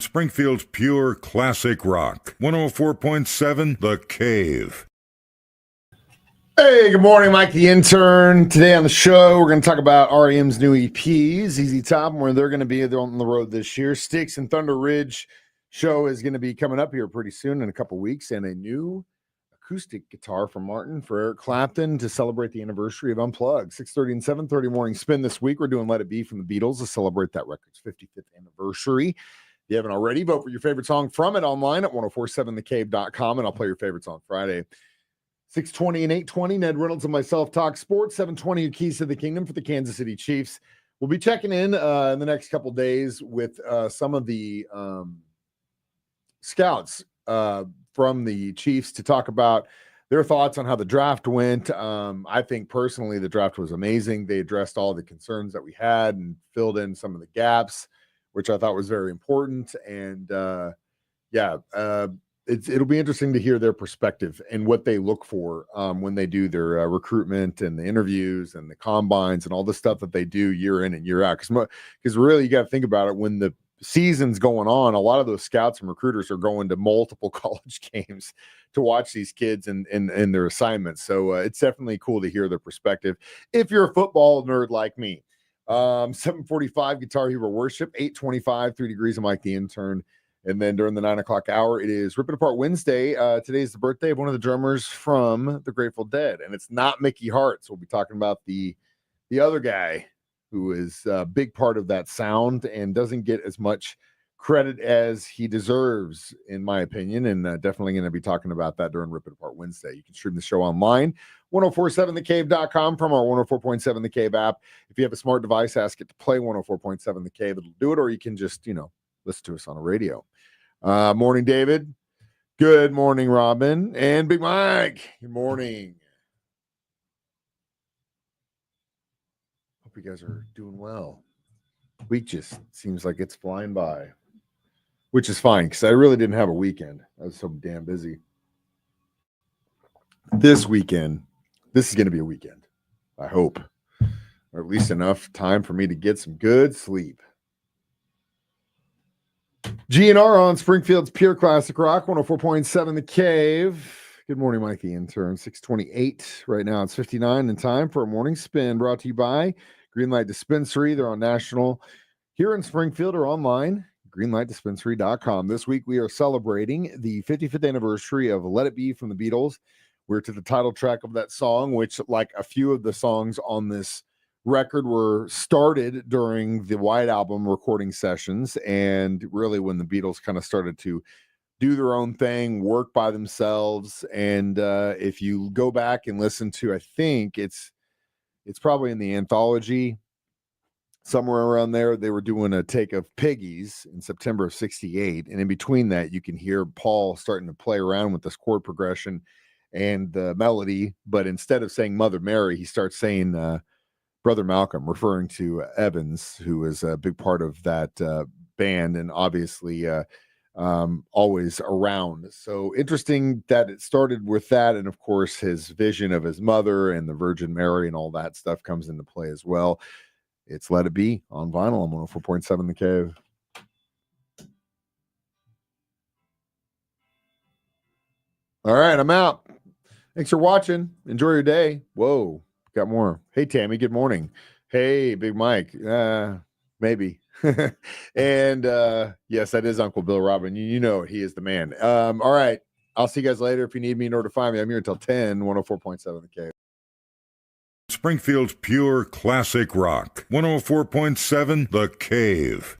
Springfield's pure classic rock. 104.7 The Cave. Hey, good morning, Mike the Intern. Today on the show, we're going to talk about REM's new EPs, ZZ Top, and where they're going to be. They're on the road this year. Styx and Thunder Ridge show is going to be coming up here pretty soon in a couple weeks, and a new acoustic guitar from Martin for Eric Clapton to celebrate the anniversary of Unplugged. 6:30 and 7:30 morning spin this week. We're doing Let It Be from the Beatles to celebrate that record's 55th anniversary. If you haven't already, vote for your favorite song from it online at 1047thecave.com, and I'll play your favorites on Friday. 6:20 and 8:20, Ned Reynolds and myself talk sports. 7:20, your keys to the kingdom for the Kansas City Chiefs. We'll be checking in the next couple days with some of the scouts from the Chiefs to talk about their thoughts on how the draft went. I think personally the draft was amazing. They addressed all the concerns that we had and filled in some of the gaps, which I thought was very important. And it'll be interesting to hear their perspective and what they look for when they do their recruitment and the interviews and the combines and all the stuff that they do year in and year out. Because really, you got to think about it. When the season's going on, a lot of those scouts and recruiters are going to multiple college games to watch these kids and their assignments. So it's definitely cool to hear their perspective. If you're a football nerd like me, 7:45 Guitar Hero Worship, 8:25 3 Degrees of Mike the Intern. And then during the 9 o'clock hour, it is Rip It Apart Wednesday. Today is the birthday of one of the drummers from the Grateful Dead, and it's not Mickey Hart. So we'll be talking about the other guy who is a big part of that sound and doesn't get as much credit as he deserves, in my opinion. And definitely going to be talking about that during Rip It Apart Wednesday. You can stream the show online, 1047thecave.com from our 104.7 The Cave app. If you have a smart device, ask it to play 104.7 The Cave. It'll do it, or you can just, listen to us on the radio. Morning, David. Good morning, Robin. And Big Mike. Good morning. Hope you guys are doing well. Week just seems like it's flying by, which is fine because I really didn't have a weekend. I was so damn busy. This weekend, this is going to be a weekend, I hope, or at least enough time for me to get some good sleep. GNR on Springfield's Pure Classic Rock, 104.7 The Cave. Good morning, Mike the Intern. 6:28 right now. It's 59 in time for a morning spin brought to you by Greenlight Dispensary. They're on national here in Springfield or online, greenlightdispensary.com. This week we are celebrating the 55th anniversary of Let It Be from the Beatles. We're to the title track of that song, which, like a few of the songs on this record, were started during the White Album recording sessions, and really when the Beatles kind of started to do their own thing, work by themselves. And if you go back and listen to, I think it's probably in the anthology somewhere around there, they were doing a take of Piggies in September of 68, and in between that you can hear Paul starting to play around with this chord progression and the melody, but instead of saying Mother Mary, he starts saying Brother Malcolm, referring to Evans, who is a big part of that band and obviously always around. So interesting that it started with that. And of course, his vision of his mother and the Virgin Mary and all that stuff comes into play as well. It's Let It Be on vinyl on 104.7 The Cave. All right, I'm out. Thanks for watching. Enjoy your day. Whoa. Got more. Hey, Tammy, good morning. Hey, Big Mike. Maybe. And yes, that is Uncle Bill Robin. You know he is the man. All right. I'll see you guys later. If you need me in order to find me, I'm here until 10, 104.7 The Cave. Springfield's pure classic rock. 104.7 The Cave.